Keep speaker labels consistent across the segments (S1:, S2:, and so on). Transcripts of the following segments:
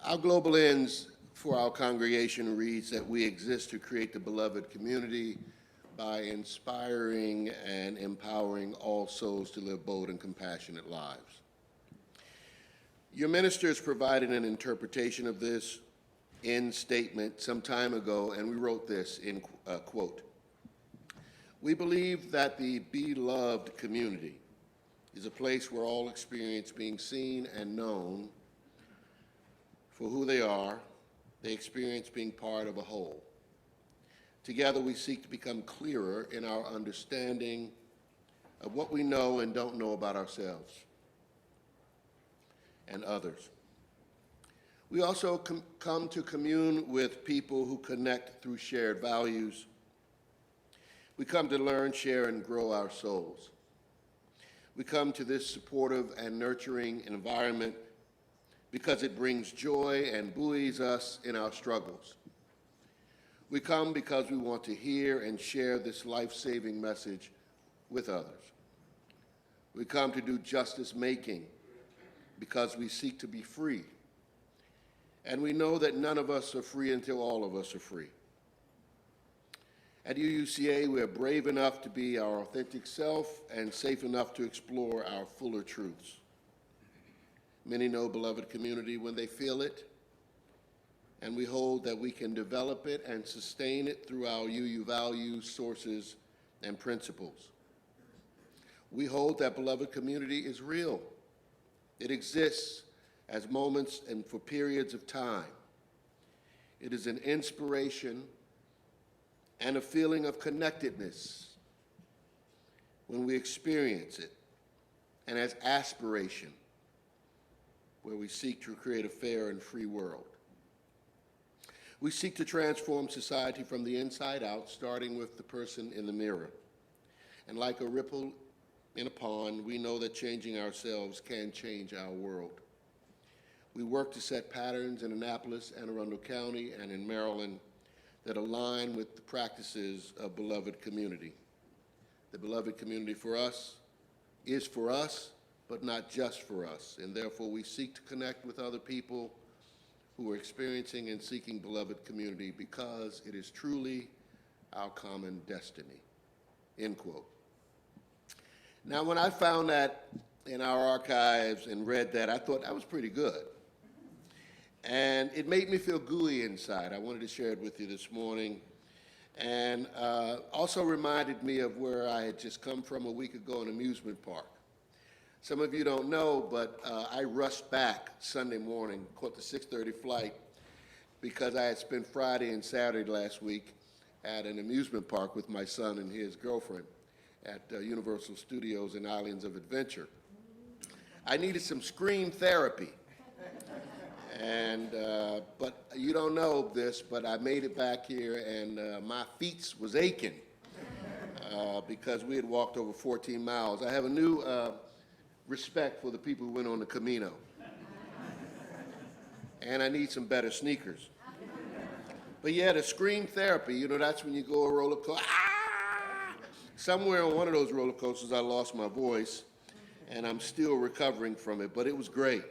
S1: Our global ends for our congregation reads that we exist to create the beloved community by inspiring and empowering all souls to live bold and compassionate lives. Your ministers provided an interpretation of this end statement some time ago, and we wrote this in quote, "We believe that the beloved community is a place where all experience being seen and known for who they are. They experience being part of a whole. Together, we seek to become clearer in our understanding of what we know and don't know about ourselves and others. We also come to commune with people who connect through shared values. We come to learn, share, and grow our souls. We come to this supportive and nurturing environment because it brings joy and buoys us in our struggles. We come because we want to hear and share this life-saving message with others. We come to do justice-making because we seek to be free. And we know that none of us are free until all of us are free. At UUCA, we are brave enough to be our authentic self and safe enough to explore our fuller truths. Many know beloved community when they feel it, and we hold that we can develop it and sustain it through our UU values, sources, and principles. We hold that beloved community is real. It exists as moments and for periods of time. It is an inspiration and a feeling of connectedness when we experience it, and as aspiration, where we seek to create a fair and free world. We seek to transform society from the inside out, starting with the person in the mirror. And like a ripple in a pond, we know that changing ourselves can change our world. We work to set patterns in Annapolis, Anne Arundel County, and in Maryland that align with the practices of beloved community. The beloved community for us is for us, but not just for us, and therefore we seek to connect with other people who are experiencing and seeking beloved community because it is truly our common destiny," end quote. Now, when I found that in our archives and read that, I thought that was pretty good. And it made me feel gooey inside. I wanted to share it with you this morning. And also reminded me of where I had just come from a week ago in Amusement Park. Some of you don't know, but I rushed back Sunday morning, caught the 6:30 flight, because I had spent Friday and Saturday last week at an amusement park with my son and his girlfriend at Universal Studios and Islands of Adventure. I needed some scream therapy. And, but you don't know this, but I made it back here and my feet was aching because we had walked over 14 miles. I have a new respect for the people who went on the Camino. And I need some better sneakers. But yeah, the scream therapy, you know, that's when you go a roller coaster. Ah! Somewhere on one of those roller coasters, I lost my voice, and I'm still recovering from it, but it was great.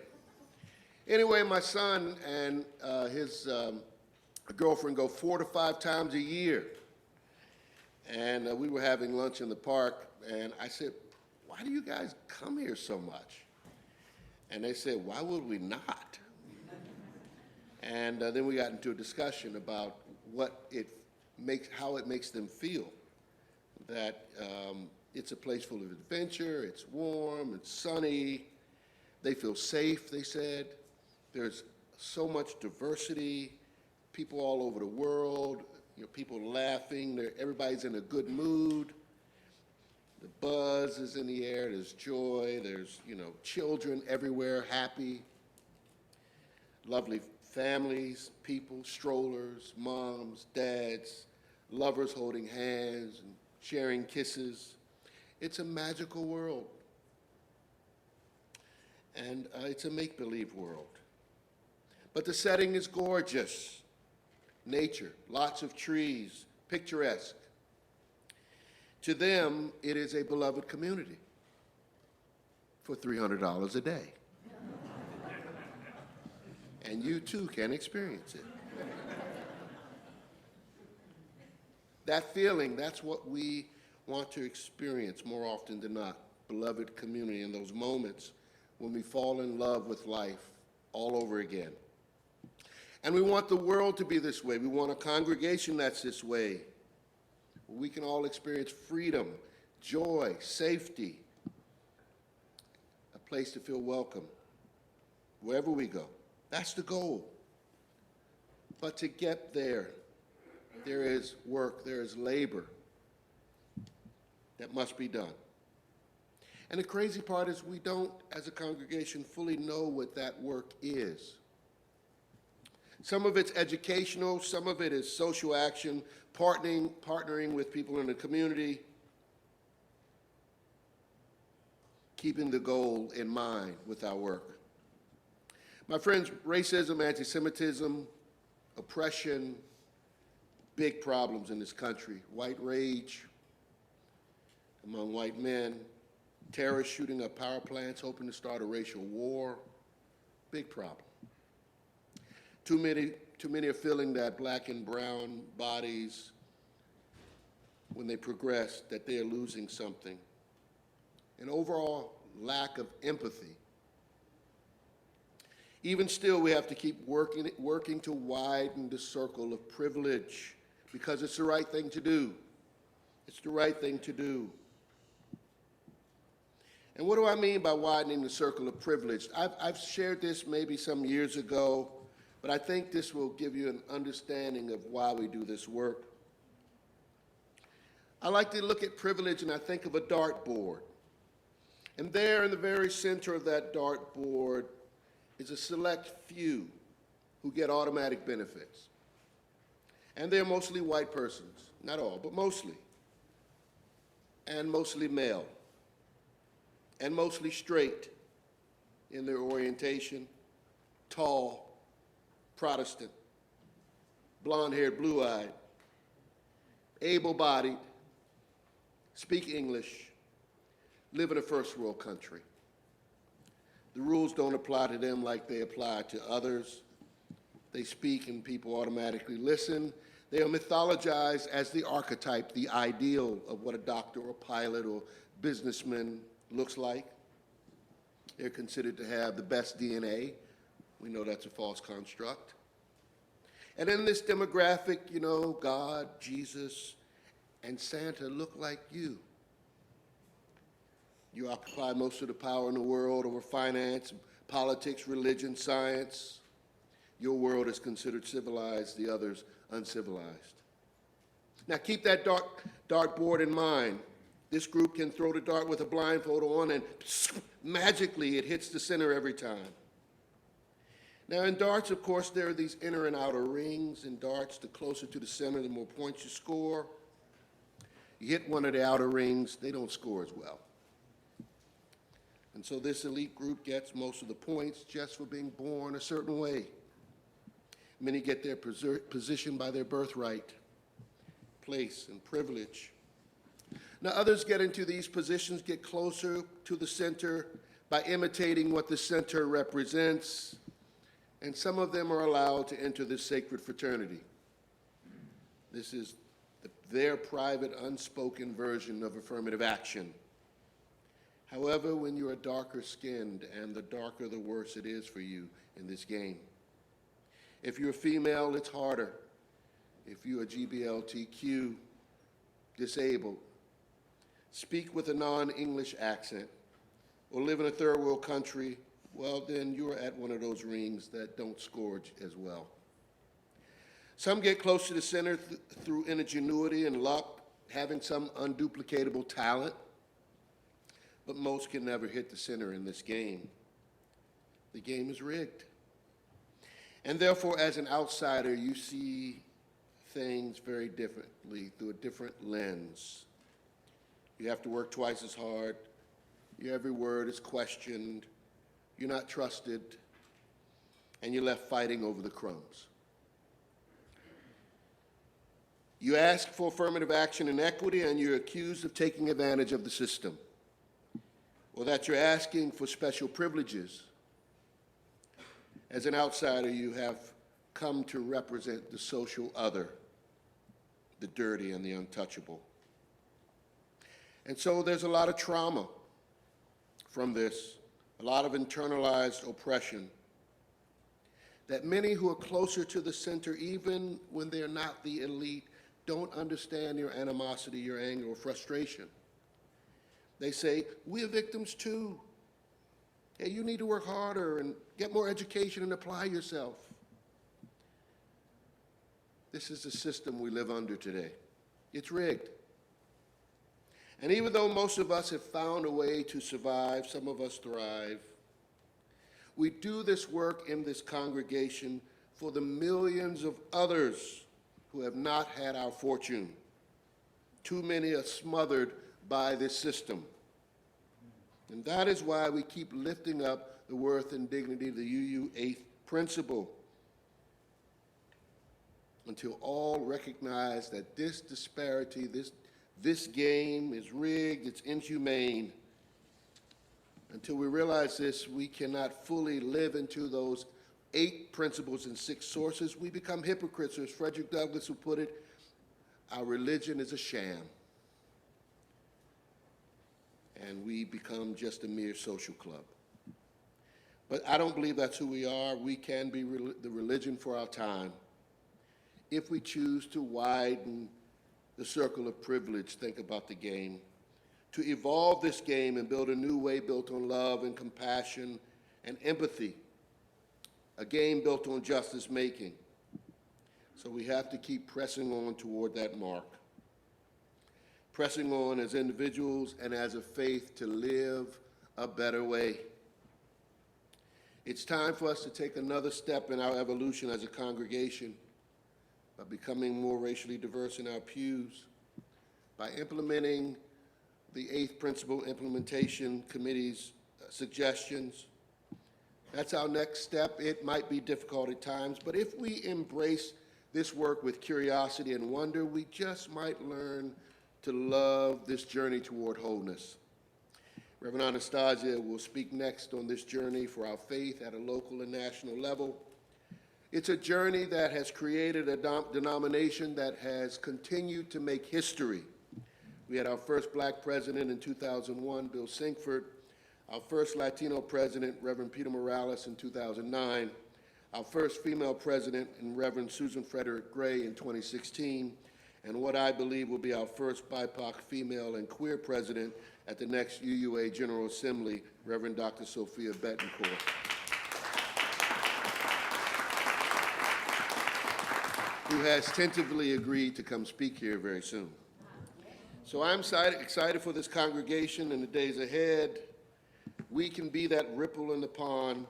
S1: Anyway, my son and his girlfriend go 4 to 5 times a year. And we were having lunch in the park, and I said, "Why do you guys come here so much?" And they said, "Why would we not?" And then we got into a discussion about how it makes them feel. That it's a place full of adventure, it's warm, it's sunny. They feel safe, they said. There's so much diversity, people all over the world, you know, people laughing, everybody's in a good mood. The buzz is in the air, there's joy, there's, you know, children everywhere, happy, lovely families, people, strollers, moms, dads, lovers holding hands and sharing kisses. It's a magical world. And it's a make-believe world. But the setting is gorgeous. Nature, lots of trees, picturesque. To them, it is a beloved community for $300 a day. and you too can experience it. That feeling, that's what we want to experience more often than not, beloved community, in those moments when we fall in love with life all over again. And we want the world to be this way. We want a congregation that's this way, where we can all experience freedom, joy, safety, a place to feel welcome wherever we go. That's the goal. But to get there, there is work, there is labor that must be done. And the crazy part is we don't, as a congregation, fully know what that work is. Some of it's educational, some of it is social action, partnering with people in the community, keeping the goal in mind with our work. My friends, racism, anti-Semitism, oppression, big problems in this country. White rage among white men, terrorists shooting up power plants, hoping to start a racial war, big problem. Too many are feeling that black and brown bodies, when they progress, that they are losing something. An overall lack of empathy. Even still, we have to keep working to widen the circle of privilege, because it's the right thing to do. It's the right thing to do. And what do I mean by widening the circle of privilege? I've shared this maybe some years ago, but I think this will give you an understanding of why we do this work. I like to look at privilege and I think of a dartboard. And there in the very center of that dartboard is a select few who get automatic benefits. And they're mostly white persons, not all, but mostly. And mostly male. And mostly straight in their orientation, tall, Protestant, blonde-haired, blue-eyed, able-bodied, speak English, live in a first-world country. The rules don't apply to them like they apply to others. They speak and people automatically listen. They are mythologized as the archetype, the ideal of what a doctor or pilot or businessman looks like. They're considered to have the best DNA. We know that's a false construct. And in this demographic, you know, God, Jesus, and Santa look like you. You occupy most of the power in the world over finance, politics, religion, science. Your world is considered civilized, the others uncivilized. Now keep that dartboard in mind. This group can throw the dart with a blindfold on and magically it hits the center every time. Now in darts, of course, there are these inner and outer rings. In darts, the closer to the center, the more points you score. You hit one of the outer rings, they don't score as well. And so this elite group gets most of the points just for being born a certain way. Many get their position by their birthright, place, and privilege. Now others get into these positions, get closer to the center by imitating what the center represents, and some of them are allowed to enter this sacred fraternity. This is their private, unspoken version of affirmative action. However, when you are darker skinned, and the darker the worse it is for you in this game. If you're female, it's harder. If you are GBLTQ, disabled, speak with a non-English accent, or live in a third world country, well, then you're at one of those rings that don't score as well. Some get close to the center through ingenuity and luck, having some unduplicatable talent, but most can never hit the center in this game. The game is rigged. And therefore, as an outsider, you see things very differently, through a different lens. You have to work twice as hard. Your every word is questioned. You're not trusted. And you're left fighting over the crumbs. You ask for affirmative action and equity, and you're accused of taking advantage of the system, or that you're asking for special privileges. As an outsider, you have come to represent the social other, the dirty and the untouchable. And so there's a lot of trauma from this, a lot of internalized oppression that many who are closer to the center, even when they're not the elite, don't understand your animosity, your anger, or frustration. They say, we're victims too. Hey, you need to work harder and get more education and apply yourself. This is the system we live under today. It's rigged. And even though most of us have found a way to survive, some of us thrive, we do this work in this congregation for the millions of others who have not had our fortune. Too many are smothered by this system. And that is why we keep lifting up the worth and dignity of the UU8 principle, until all recognize that this disparity, this game is rigged, it's inhumane. Until we realize this, we cannot fully live into those 8 principles and 6 sources. We become hypocrites, or as Frederick Douglass would put it, our religion is a sham. And we become just a mere social club. But I don't believe that's who we are. We can be the religion for our time if we choose to widen the circle of privilege. Think about the game. To evolve this game and build a new way built on love and compassion and empathy. A game built on justice making. So we have to keep pressing on toward that mark. Pressing on as individuals and as a faith to live a better way. It's time for us to take another step in our evolution as a congregation by becoming more racially diverse in our pews, by implementing the 8th Principle Implementation Committee's suggestions. That's our next step. It might be difficult at times, but if we embrace this work with curiosity and wonder, we just might learn to love this journey toward wholeness. Reverend Anastasia will speak next on this journey for our faith at a local and national level. It's a journey that has created a denomination that has continued to make history. We had our first black president in 2001, Bill Sinkford, our first Latino president, Reverend Peter Morales, in 2009, our first female president, Reverend Susan Frederick Gray, in 2016, and what I believe will be our first BIPOC female and queer president at the next UUA General Assembly, Reverend Dr. Sophia Betancourt. Who has tentatively agreed to come speak here very soon. So I'm excited for this congregation in the days ahead. We can be that ripple in the pond.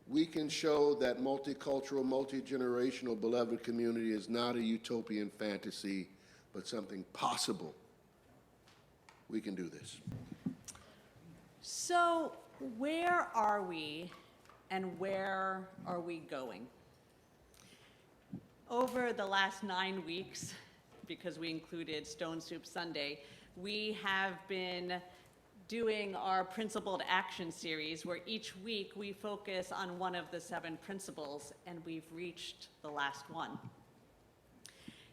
S1: We can show that multicultural, multi-generational beloved community is not a utopian fantasy, but something possible. We can do this.
S2: So where are we and where are we going? Over the last 9 weeks, because we included Stone Soup Sunday, we have been doing our Principled Action series, where each week we focus on one of the 7 principles, and we've reached the last one.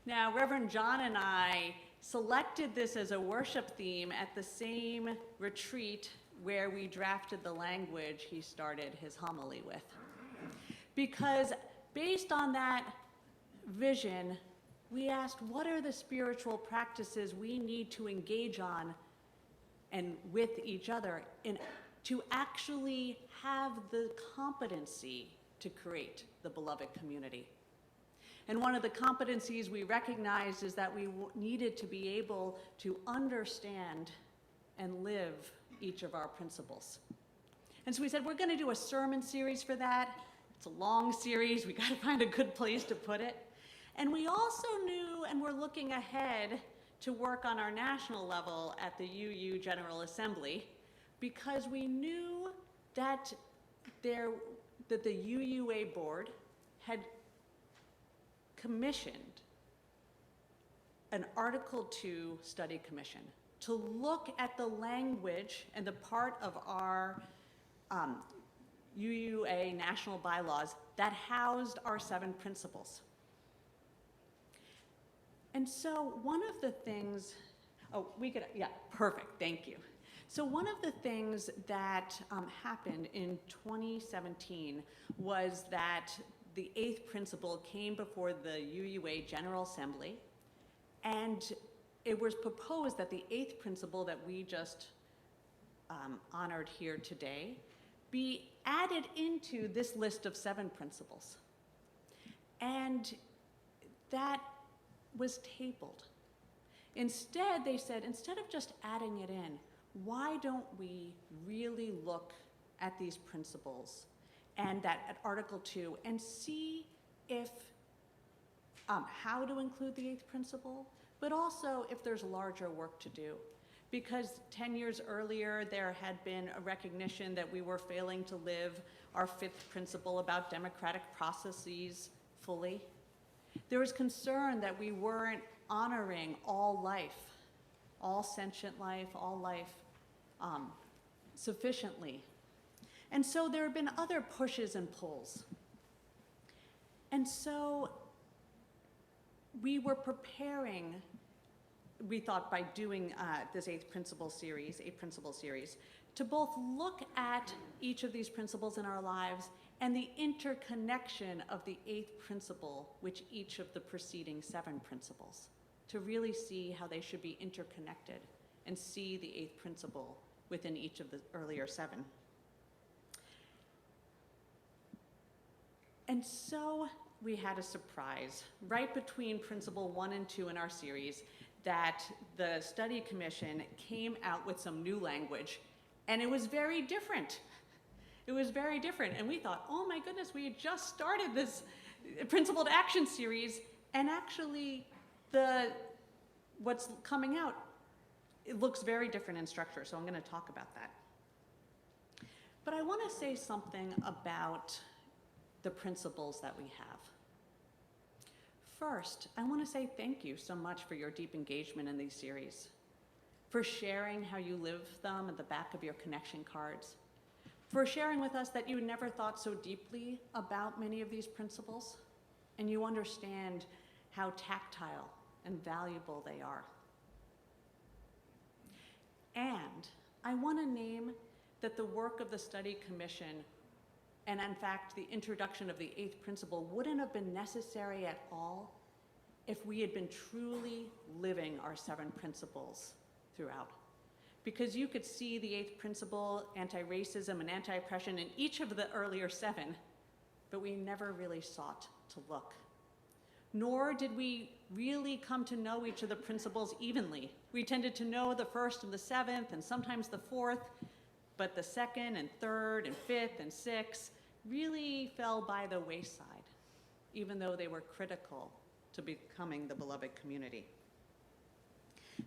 S2: Now, Reverend John and I selected this as a worship theme at the same retreat where we drafted the language he started his homily with. Because based on that vision, we asked, what are the spiritual practices we need to engage on and with each other to actually have the competency to create the beloved community? And one of the competencies we recognized is that we needed to be able to understand and live each of our principles. And so we said, we're going to do a sermon series for that. It's a long series. We got to find a good place to put it. And we also knew, and we're looking ahead to work on our national level at the UU General Assembly, because we knew that the UUA board had commissioned an Article II study commission to look at the language and the part of our UUA national bylaws that housed our 7 principles. And so one of the things, yeah, perfect, thank you. So one of the things that happened in 2017 was that the 8th principle came before the UUA General Assembly, and it was proposed that the 8th principle that we just honored here today be added into this list of 7 principles. And that was tabled. Instead, they said, instead of just adding it in, why don't we really look at these principles and that at Article 2 and see if, how to include the 8th principle, but also if there's larger work to do. Because 10 years earlier, there had been a recognition that we were failing to live our 5th principle about democratic processes fully. There was concern that we weren't honoring all life, all sentient life, all life sufficiently. And so there have been other pushes and pulls. And so we were preparing, we thought by doing this 8th principle series, to both look at each of these principles in our lives and the interconnection of the 8th principle with each of the preceding 7 principles, to really see how they should be interconnected and see the 8th principle within each of the earlier 7. And so we had a surprise right between principle 1 and 2 in our series, that the study commission came out with some new language, and it was very different. It was very different, and we thought, oh my goodness, we had just started this principled action series, and actually what's coming out, it looks very different in structure, so I'm going to talk about that. But I want to say something about the principles that we have. First, I want to say thank you so much for your deep engagement in these series, for sharing how you live them at the back of your connection cards, for sharing with us that you never thought so deeply about many of these principles, and you understand how tactile and valuable they are. And I want to name that the work of the study commission, and in fact, the introduction of the 8th principle, wouldn't have been necessary at all if we had been truly living our 7 principles throughout. Because you could see the 8th principle, anti-racism and anti-oppression, in each of the earlier 7, but we never really sought to look. Nor did we really come to know each of the principles evenly. We tended to know the 1st and the 7th, and sometimes the 4th, but the 2nd and 3rd and 5th and 6th really fell by the wayside, even though they were critical to becoming the beloved community.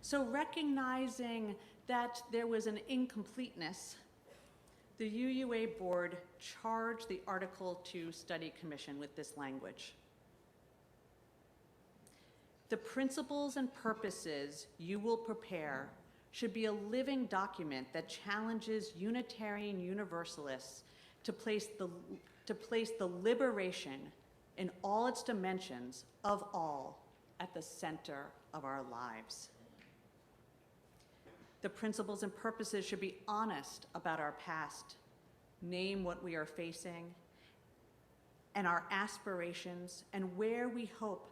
S2: So recognizing that there was an incompleteness, the UUA board charged the Article 2 Study Commission with this language. The principles and purposes you will prepare should be a living document that challenges Unitarian Universalists to place the liberation in all its dimensions of all at the center of our lives. The principles and purposes should be honest about our past, name what we are facing, and our aspirations, and where we hope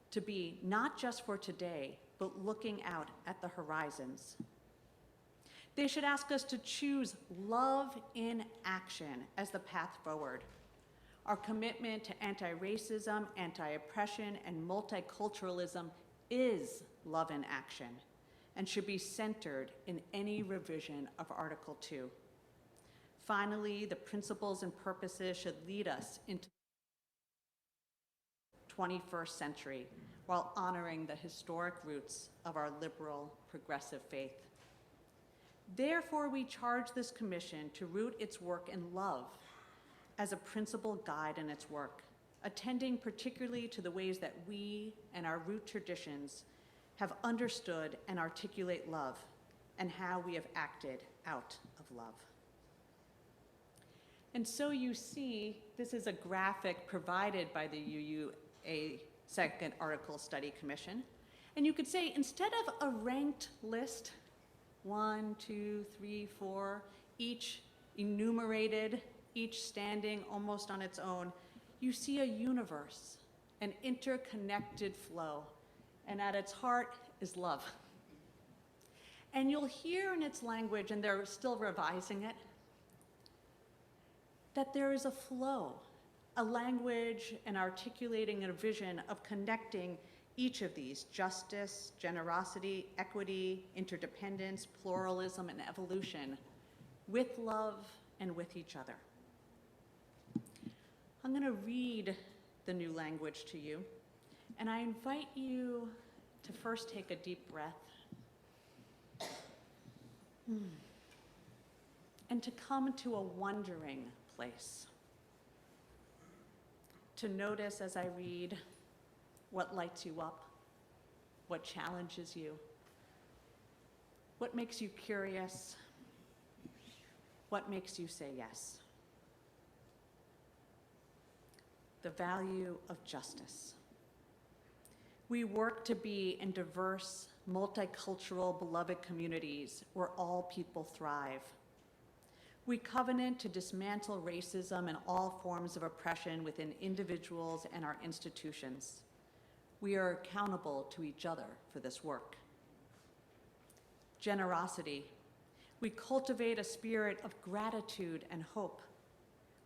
S2: to be, not just for today, but looking out at the horizons. They should ask us to choose love in action as the path forward. Our commitment to anti-racism, anti-oppression, and multiculturalism is love in action and should be centered in any revision of Article 2. Finally, the principles and purposes should lead us into the 21st century while honoring the historic roots of our liberal, progressive faith. Therefore, we charge this commission to root its work in love as a principal guide in its work, attending particularly to the ways that we and our root traditions have understood and articulate love, and how we have acted out of love. And so you see, this is a graphic provided by the UUA Second Article Study Commission. And you could say, instead of a ranked list, 1, 2, 3, 4, each enumerated, each standing almost on its own, you see a universe, an interconnected flow, and at its heart is love. And you'll hear in its language, and they're still revising it, that there is a flow, a language and articulating a vision of connecting each of these: justice, generosity, equity, interdependence, pluralism, and evolution, with love and with each other. I'm going to read the new language to you, and I invite you to first take a deep breath and to come to a wondering place, to notice as I read what lights you up, what challenges you, what makes you curious, what makes you say yes. The value of justice. We work to be in diverse, multicultural, beloved communities where all people thrive. We covenant to dismantle racism and all forms of oppression within individuals and our institutions. We are accountable to each other for this work. Generosity. We cultivate a spirit of gratitude and hope.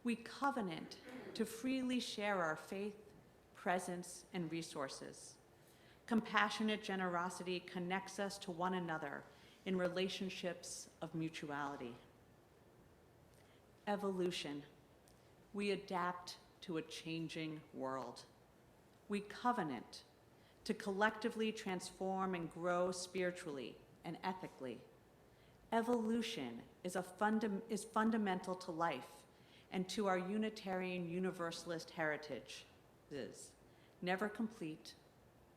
S2: We covenant to freely share our faith, presence, and resources. Compassionate generosity connects us to one another in relationships of mutuality. Evolution. We adapt to a changing world. We covenant to collectively transform and grow spiritually and ethically. Evolution is fundamental to life and to our Unitarian Universalist heritage. It is never complete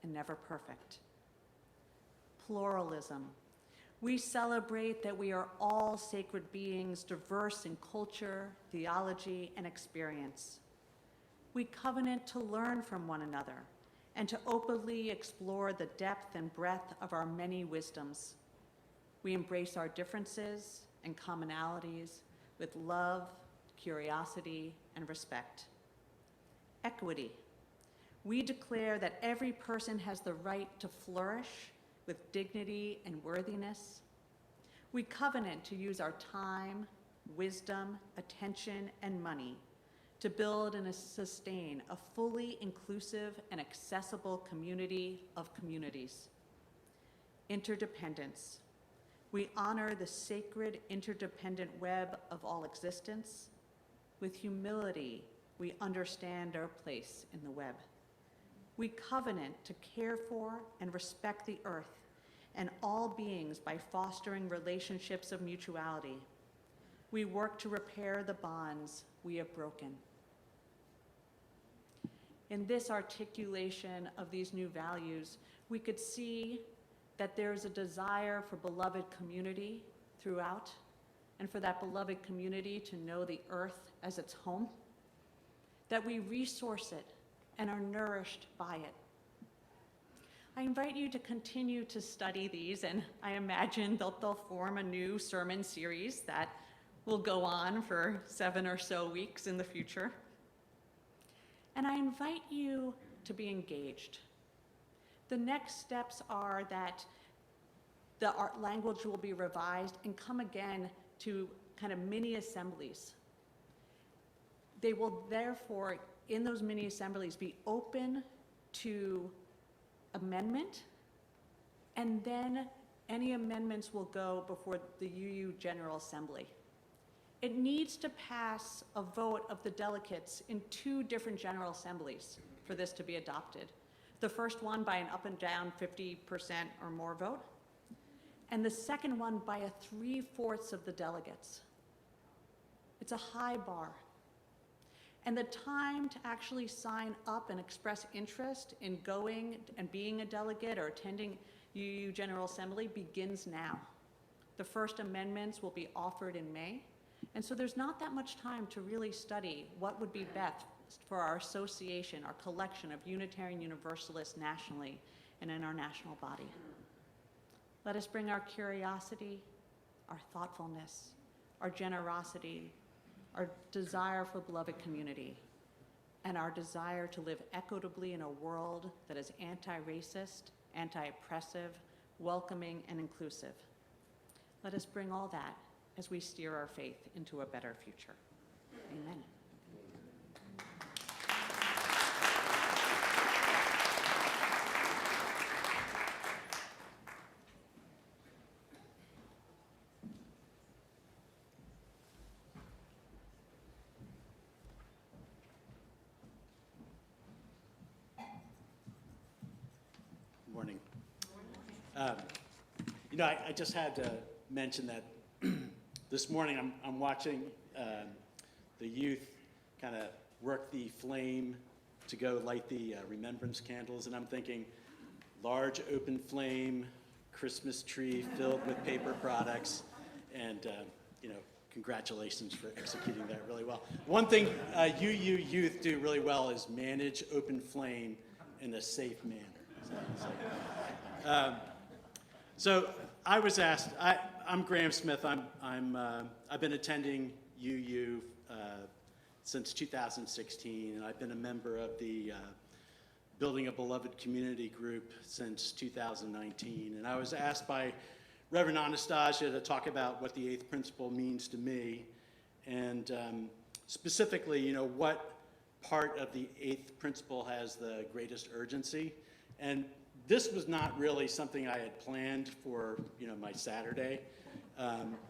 S2: and never perfect. Pluralism. We celebrate that we are all sacred beings, diverse in culture, theology, and experience. We covenant to learn from one another and to openly explore the depth and breadth of our many wisdoms. We embrace our differences and commonalities with love, curiosity, and respect. Equity. We declare that every person has the right to flourish with dignity and worthiness. We covenant to use our time, wisdom, attention, and money to build and sustain a fully inclusive and accessible community of communities. Interdependence. We honor the sacred interdependent web of all existence. With humility, we understand our place in the web. We covenant to care for and respect the earth and all beings by fostering relationships of mutuality. We work to repair the bonds we have broken. In this articulation of these new values, we could see that there's a desire for beloved community throughout, and for that beloved community to know the earth as its home, that we resource it and are nourished by it. I invite you to continue to study these, and I imagine they'll form a new sermon series that will go on for 7 or so weeks in the future. And I invite you to be engaged. The next steps are that the art language will be revised and come again to kind of mini assemblies. They will therefore, in those mini assemblies, be open to amendment, and then any amendments will go before the UU General Assembly. It needs to pass a vote of the delegates in 2 different General Assemblies for this to be adopted. The first one by an up and down 50% or more vote, and the second one by a 3/4 of the delegates. It's a high bar. And the time to actually sign up and express interest in going and being a delegate or attending UU General Assembly begins now. The first amendments will be offered in May. And so there's not that much time to really study what would be best for our association, our collection of Unitarian Universalists nationally and in our national body. Let us bring our curiosity, our thoughtfulness, our generosity, our desire for beloved community, and our desire to live equitably in a world that is anti-racist, anti-oppressive, welcoming, and inclusive. Let us bring all that as we steer our faith into a better future. Amen.
S3: Morning. I just had to mention that this morning I'm watching the youth kind of work the flame to go light the remembrance candles, and I'm thinking large open flame, Christmas tree filled with paper products, and congratulations for executing that really well. One thing UU youth do really well is manage open flame in a safe manner. So I was asked. I'm Graham Smith. I've been attending UU since 2016, and I've been a member of the Building a Beloved Community group since 2019. And I was asked by Reverend Anastasia to talk about what the eighth principle means to me, and specifically, what part of the eighth principle has the greatest urgency. And this was not really something I had planned for, my Saturday.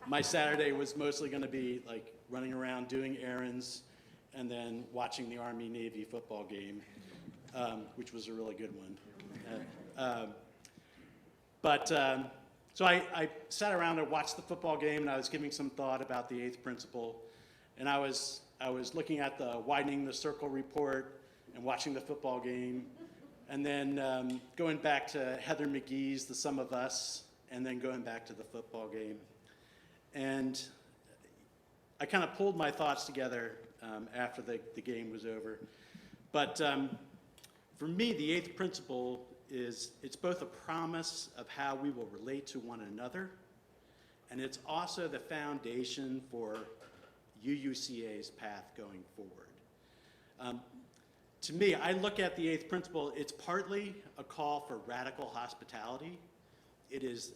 S3: My Saturday was mostly going to be like running around doing errands and then watching the Army-Navy football game, which was a really good one. So I sat around and watched the football game, and I was giving some thought about the eighth principle. And I was looking at the Widening the Circle report and watching the football game, and then going back to Heather McGee's The Sum of Us, and then going back to the football game. And I kind of pulled my thoughts together after the game was over. But for me, the eighth principle it's both a promise of how we will relate to one another, and it's also the foundation for UUCA's path going forward. To me, I look at the eighth principle, it's partly a call for radical hospitality. It is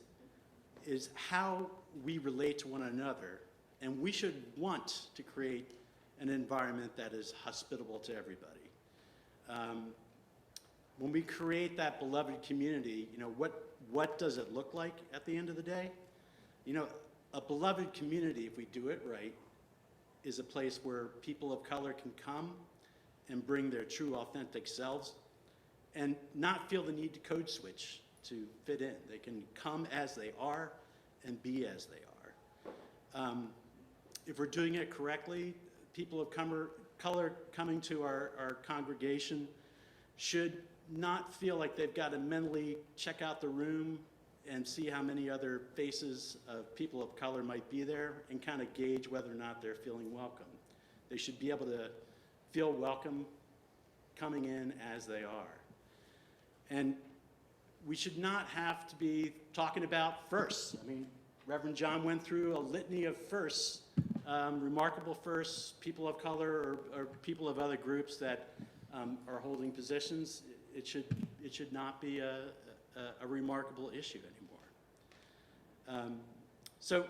S3: how we relate to one another, and we should want to create an environment that is hospitable to everybody. When we create that beloved community, what does it look like at the end of the day? A beloved community, if we do it right, is a place where people of color can come and bring their true, authentic selves and not feel the need to code switch to fit in. They can come as they are and be as they are. If we're doing it correctly, people of color coming to our congregation should not feel like they've got to mentally check out the room and see how many other faces of people of color might be there and kind of gauge whether or not they're feeling welcome. They should be able to feel welcome coming in as they are. And we should not have to be talking about firsts. I mean, Reverend John went through a litany of firsts, remarkable firsts, people of color or people of other groups that are holding positions. It should not be a remarkable issue anymore. So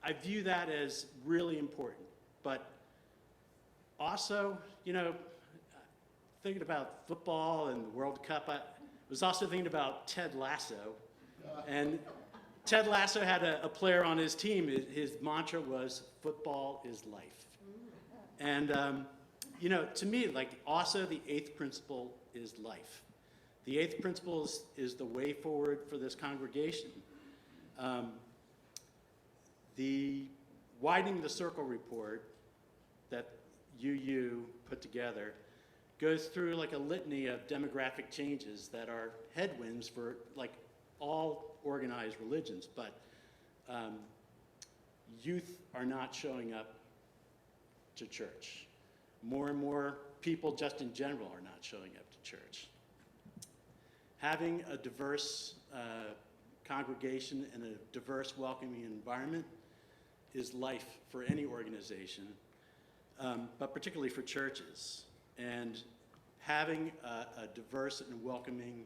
S3: I view that as really important. But also, thinking about football and the World Cup, I was also thinking about Ted Lasso. And Ted Lasso had a player on his team. His mantra was, "Football is life." And, to me, also the eighth principle is life. The eighth principle is the way forward for this congregation. The Widening the Circle report that UU put together goes through a litany of demographic changes that are headwinds for all organized religions, but youth are not showing up to church. More and more people just in general are not showing up to church. Having a diverse congregation and a diverse, welcoming environment is life for any organization, but particularly for churches. And having a diverse and welcoming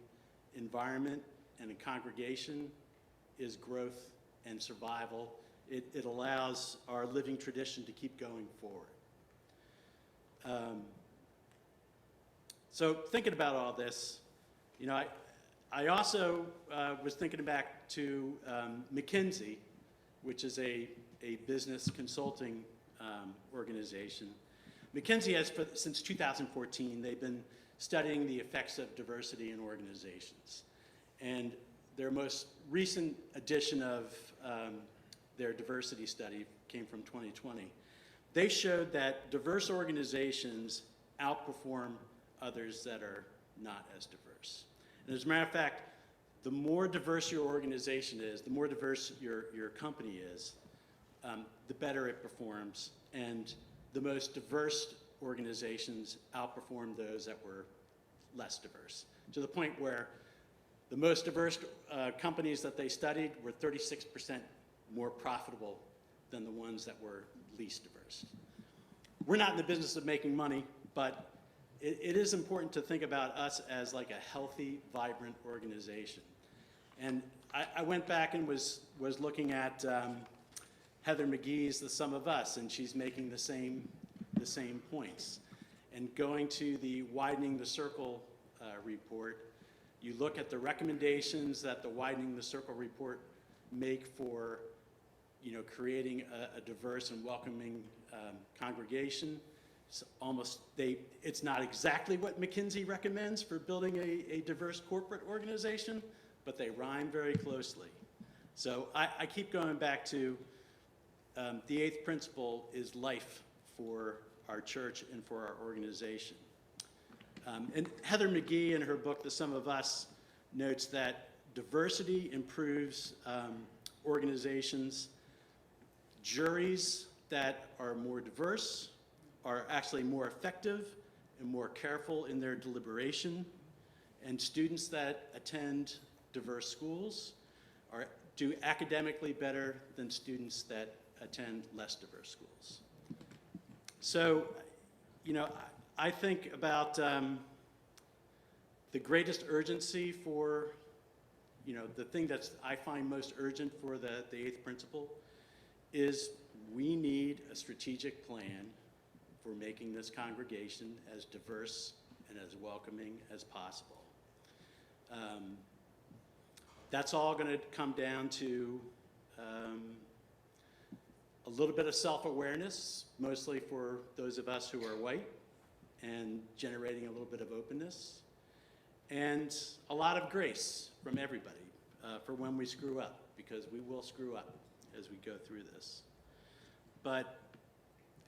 S3: environment and a congregation is growth and survival. It allows our living tradition to keep going forward. So thinking about all this, you know, I also was thinking back to McKinsey, which is a business consulting organization. McKinsey has, since 2014, they've been studying the effects of diversity in organizations. And their most recent edition of their diversity study came from 2020. They showed that diverse organizations outperform others that are not as diverse. And as a matter of fact, the more diverse your organization is, the more diverse your company is, the better it performs. And the most diverse organizations outperform those that were less diverse, to the point where the most diverse companies that they studied were 36% more profitable than the ones that were least diverse. We're not in the business of making money, but it is important to think about us as like a healthy, vibrant organization. And I went back and was looking at Heather McGee's The Sum of Us, and she's making the same points. And going to the Widening the Circle report, you look at the recommendations that the Widening the Circle report make for, you know, creating a diverse and welcoming congregation. It's not exactly what McKinsey recommends for building a diverse corporate organization, but they rhyme very closely. So I keep going back to the eighth principle is life for our church and for our organization. And Heather McGee, in her book, The Sum of Us, notes that diversity improves organizations. Juries that are more diverse are actually more effective and more careful in their deliberation. And students that attend diverse schools do academically better than students that attend less diverse schools. So, you know, I think about the greatest urgency for, you know, the thing that I find most urgent for the eighth principle is we need a strategic plan for making this congregation as diverse and as welcoming as possible. That's all going to come down to a little bit of self-awareness, mostly for those of us who are white, and generating a little bit of openness, and a lot of grace from everybody for when we screw up, because we will screw up as we go through this. But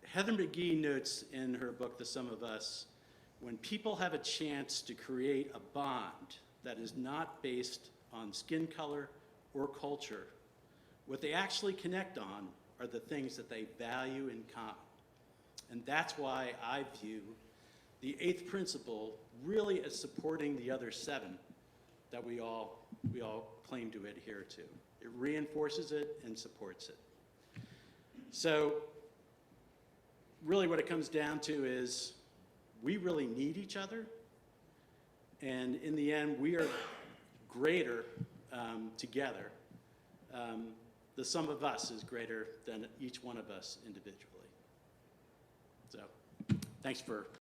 S3: Heather McGee notes in her book, The Sum of Us, when people have a chance to create a bond that is not based on skin color or culture, what they actually connect on are the things that they value in common. And that's why I view the eighth principle really as supporting the other seven that we all claim to adhere to. It reinforces it and supports it. So really what it comes down to is we really need each other, and in the end we are greater together. The sum of us is greater than each one of us individually. So thanks for